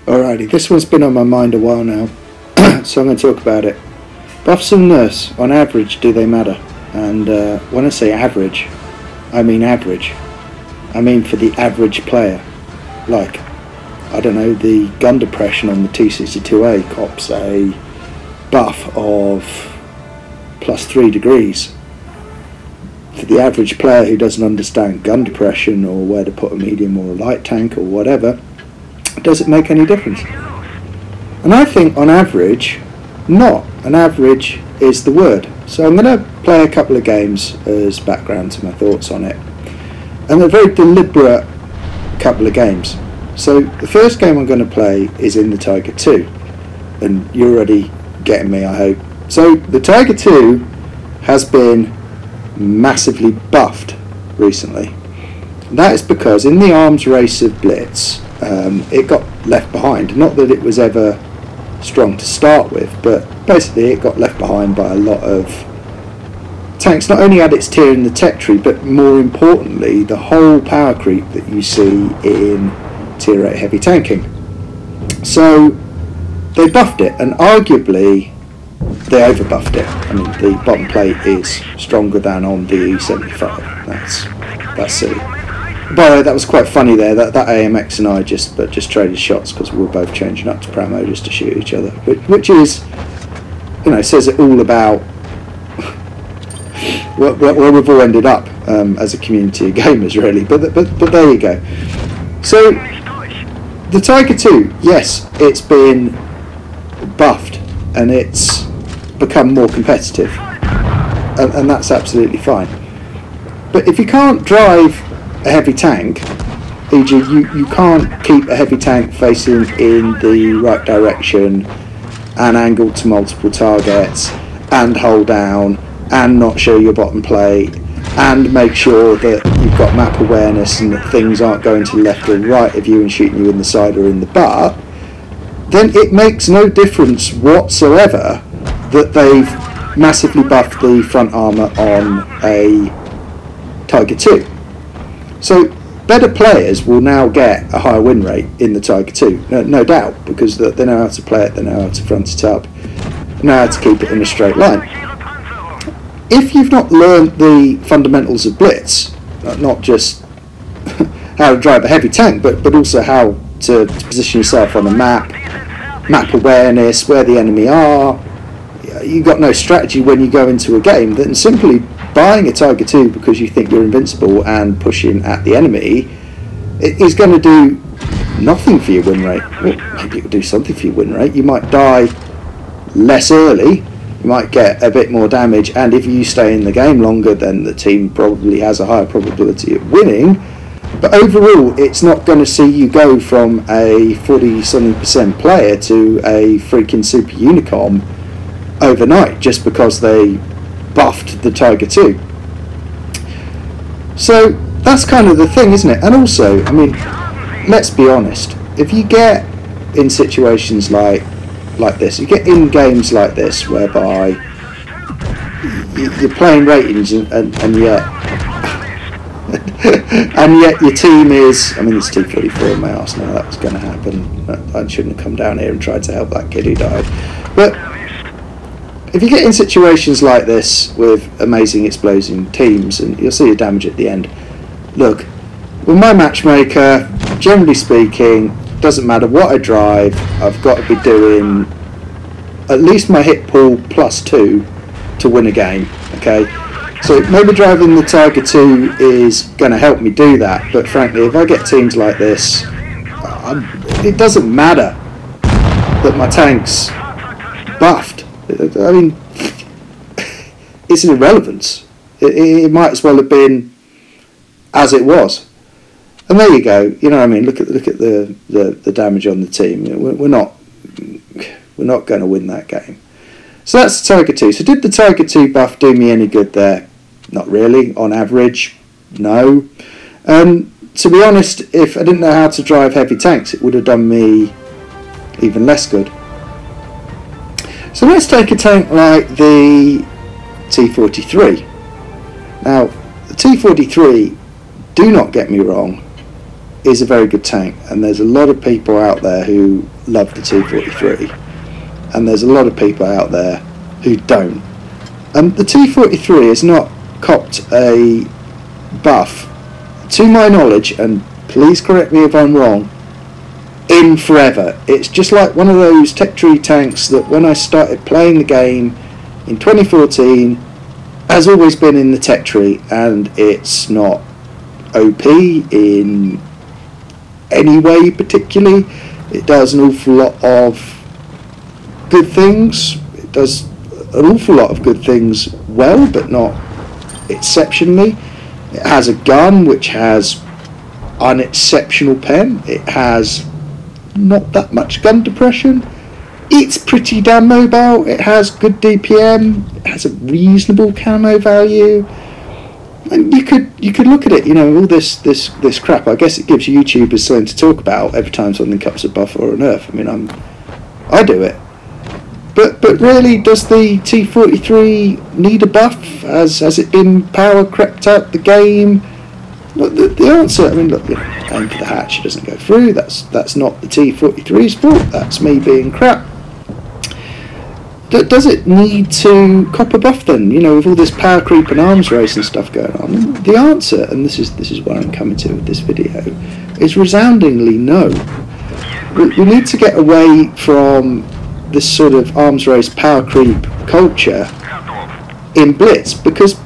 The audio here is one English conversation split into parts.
Alrighty, this one's been on my mind a while now, so I'm going to talk about it. Buffs and nerfs, on average, do they matter? And when I say average, I mean average. I mean for the average player. Like, I don't know, the gun depression on the T42A cops a buff of +3 degrees. For the average player who doesn't understand gun depression or where to put a medium or a light tank or whatever, does it make any difference? And I think on average, not. An average is the word. So I'm going to play a couple of games as background to my thoughts on it. And they're very deliberate couple of games. So the first game I'm going to play is in the Tiger II. And you're already getting me, I hope. So the Tiger II has been massively buffed recently. And that is because in the arms race of Blitz, it got left behind. Not that it was ever strong to start with, but basically it got left behind by a lot of tanks. Not only had its tier in the tech tree, but more importantly, the whole power creep that you see in tier 8 heavy tanking. So they buffed it, and arguably they overbuffed it. I mean, the bottom plate is stronger than on the E75. That's silly. By the way, that was quite funny there. That AMX and I just traded shots because we were both changing up to Pramo just to shoot each other, which is, you know, says it all about where we've all ended up as a community of gamers, really. But there you go. So the Tiger II, yes, it's been buffed and it's become more competitive, and that's absolutely fine. But if you can't drive a heavy tank, e.g. you can't keep a heavy tank facing in the right direction and angled to multiple targets and hold down and not show your bottom plate and make sure that you've got map awareness and that things aren't going to the left or right of you and shooting you in the side or in the butt, then it makes no difference whatsoever that they've massively buffed the front armour on a Tiger II. So better players will now get a higher win rate in the Tiger II, no doubt, because they know how to play it, they know how to front it up, they know how to keep it in a straight line. If you've not learned the fundamentals of Blitz, not just how to drive a heavy tank, but also how to position yourself on a map awareness, where the enemy are, you've got no strategy when you go into a game, then simply buying a Tiger II because you think you're invincible and pushing at the enemy, it is going to do nothing for your win rate. Well, maybe it will do something for your win rate. You might die less early, you might get a bit more damage, and if you stay in the game longer, then the team probably has a higher probability of winning. But overall, it's not going to see you go from a 40-something% player to a freaking super unicom overnight just because they buffed the Tiger II. So that's kind of the thing, isn't it? And also, I mean, let's be honest, if you get in situations like this, you get in games like this whereby you're playing ratings and yet and yet your team is, I mean, it's T43 in my arse now, that was going to happen. I shouldn't have come down here and tried to help that kid who died. But if you get in situations like this with amazing exploding teams, and you'll see the damage at the end. Look, with my matchmaker, generally speaking, doesn't matter what I drive, I've got to be doing at least my hit pool +2 to win a game, okay? So maybe driving the Tiger II is going to help me do that, but frankly, if I get teams like this, it doesn't matter that my tank's buffed. I mean, it's an irrelevance. It might as well have been as it was. And there you go. You know what I mean? Look at the damage on the team. We're not going to win that game. So that's the Tiger II. So did the Tiger II buff do me any good there? Not really. On average, no. To be honest, if I didn't know how to drive heavy tanks, it would have done me even less good. So let's take a tank like the T43. Now, the T43, do not get me wrong, is a very good tank, and there's a lot of people out there who love the T43, and there's a lot of people out there who don't. And the T43 has not copped a buff, to my knowledge, and please correct me if I'm wrong, in forever. It's just like one of those Tech Tree tanks that when I started playing the game in 2014 has always been in the Tech Tree, and it's not OP in any way particularly. It does an awful lot of good things. It does an awful lot of good things well, but not exceptionally. It has a gun which has unexceptional pen. It has not that much gun depression. It's pretty damn mobile. It has good DPM. It has a reasonable camo value. And you could look at it, you know, all this crap. I guess it gives YouTubers something to talk about every time something comes a buff or a nerf. I mean, I do it. But really, does the T43 need a buff? Has it been power crept out the game? Look, the answer, I mean, look, you know, aim for the hatch, it doesn't go through. That's not the T43's fault. That's me being crap. Does it need to cop a buff then? You know, with all this power creep and arms race and stuff going on, the answer, and this is where I'm coming to with this video, is resoundingly no. We need to get away from this sort of arms race power creep culture in Blitz, because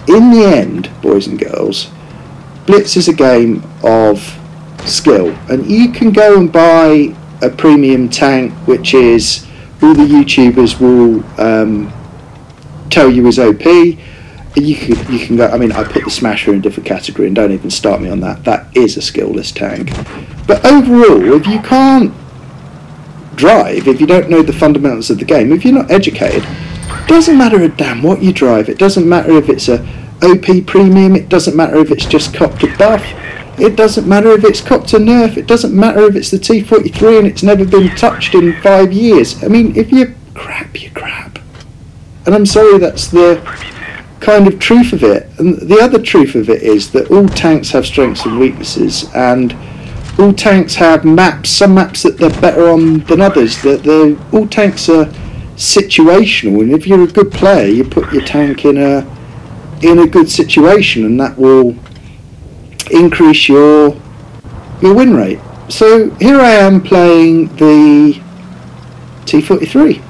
in the end, boys and girls, Blitz is a game of skill, and you can go and buy a premium tank which is all the YouTubers will tell you is OP. You can go. I mean, I put the Smasher in a different category, and don't even start me on that. That is a skillless tank. But overall, if you can't drive, if you don't know the fundamentals of the game, if you're not educated, it doesn't matter a damn what you drive. It doesn't matter if it's a OP premium. It doesn't matter if it's just copped a buff. It doesn't matter if it's copped a nerf. It doesn't matter if it's the T43 and it's never been touched in 5 years. I mean, if you're crap, you're crap. And I'm sorry, that's the kind of truth of it. And the other truth of it is that all tanks have strengths and weaknesses, and all tanks have maps, some maps that they're better on than others. That all tanks are situational, and if you're a good player, you put your tank in a good situation, and that will increase your win rate. So here I am playing the T43,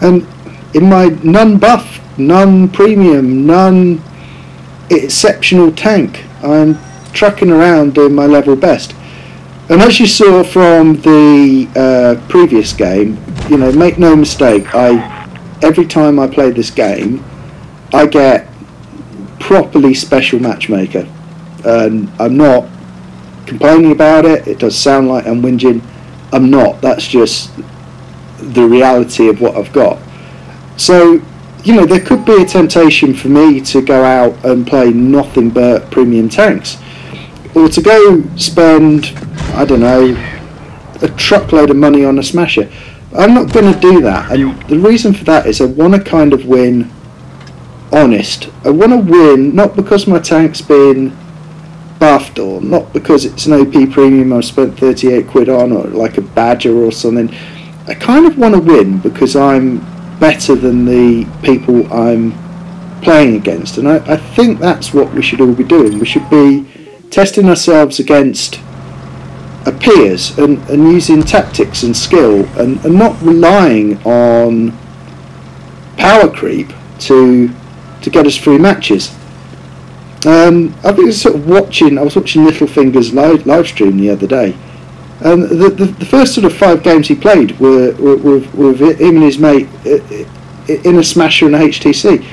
and in my non-buff, non-premium, non-exceptional tank, I'm trucking around doing my level best. And as you saw from the previous game, you know, make no mistake, every time I play this game, I get properly special matchmaker. And I'm not complaining about it. It does sound like I'm whinging. I'm not. That's just the reality of what I've got. So, you know, there could be a temptation for me to go out and play nothing but premium tanks, or to go spend, I don't know, a truckload of money on a Smasher. I'm not going to do that, and the reason for that is I want to kind of win honest. I want to win not because my tank's been buffed, or not because it's an OP premium I've spent 38 quid on, or like a Badger or something. I kind of want to win because I'm better than the people I'm playing against, and I think that's what we should all be doing. We should be testing ourselves against our peers and using tactics and skill, and not relying on power creep to get us through matches. I've been sort of watching. I was watching Littlefinger's live stream the other day, and the first sort of 5 games he played were with him and his mate in a Smasher and a HTC.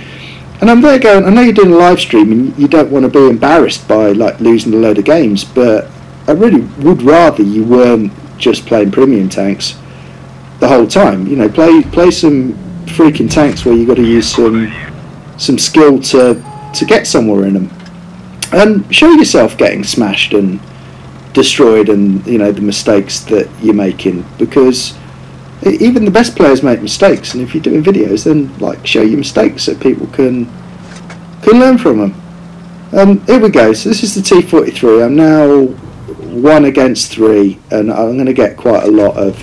And I'm there going, I know you're doing a live stream and you don't want to be embarrassed by like losing a load of games, but I really would rather you weren't just playing premium tanks the whole time. You know, play some freaking tanks where you got to use some skill to get somewhere in them, and show yourself getting smashed and destroyed, and you know the mistakes that you're making, because even the best players make mistakes, and if you're doing videos, then like show your mistakes so people can learn from them. Here we go. So this is the T43. I'm now 1 against 3, and I'm going to get quite a lot of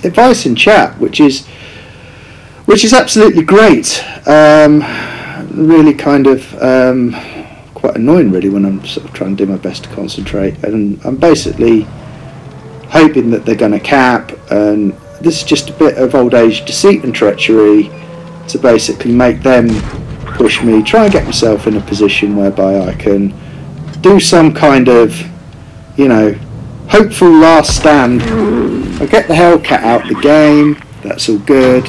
advice in chat, which is absolutely great. Really kind of quite annoying, really, when I'm sort of trying to do my best to concentrate, and I'm basically hoping that they're going to cap, and this is just a bit of old age deceit and treachery to basically make them push me, try and get myself in a position whereby I can do some kind of, you know, hopeful last stand. I get the Hellcat out the game, that's all good.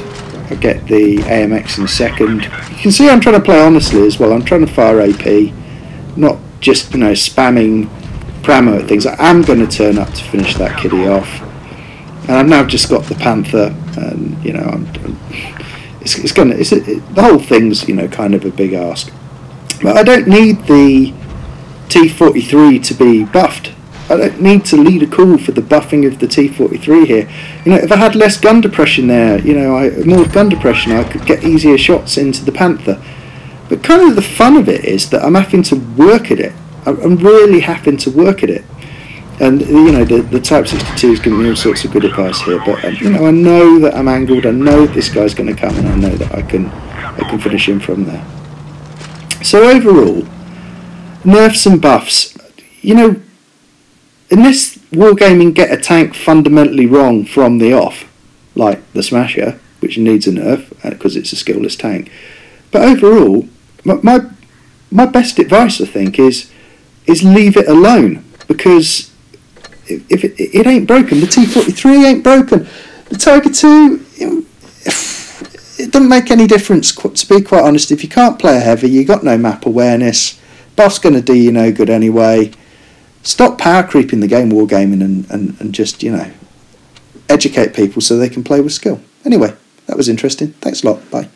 I get the AMX in a second. You can see I'm trying to play honestly as well. I'm trying to fire AP, not just, you know, spamming Pramo at things. I am going to turn up to finish that kiddie off. And I've now just got the Panther, and, you know, the whole thing's, you know, kind of a big ask. But I don't need the T43 to be buffed. I don't need to lead a call for the buffing of the T43 here. You know, if I had less gun depression there, you know, more gun depression, I could get easier shots into the Panther. But kind of the fun of it is that I'm having to work at it. I'm really having to work at it. And, you know, the Type 62 is giving me all sorts of good advice here. But, you know, I know that I'm angled. I know this guy's going to come, and I know that I can finish him from there. So overall, nerfs and buffs, you know, unless Wargaming get a tank fundamentally wrong from the off, like the Smasher, which needs a nerf because it's a skillless tank. But overall, my best advice, I think, is leave it alone, because if it ain't broken, the T43 ain't broken, the Tiger II, it doesn't make any difference, to be quite honest. If you can't play a heavy, you got no map awareness, buff's going to do you no good anyway. Stop power creeping the game, Wargaming, and just, you know, educate people so they can play with skill. Anyway, that was interesting. Thanks a lot. Bye.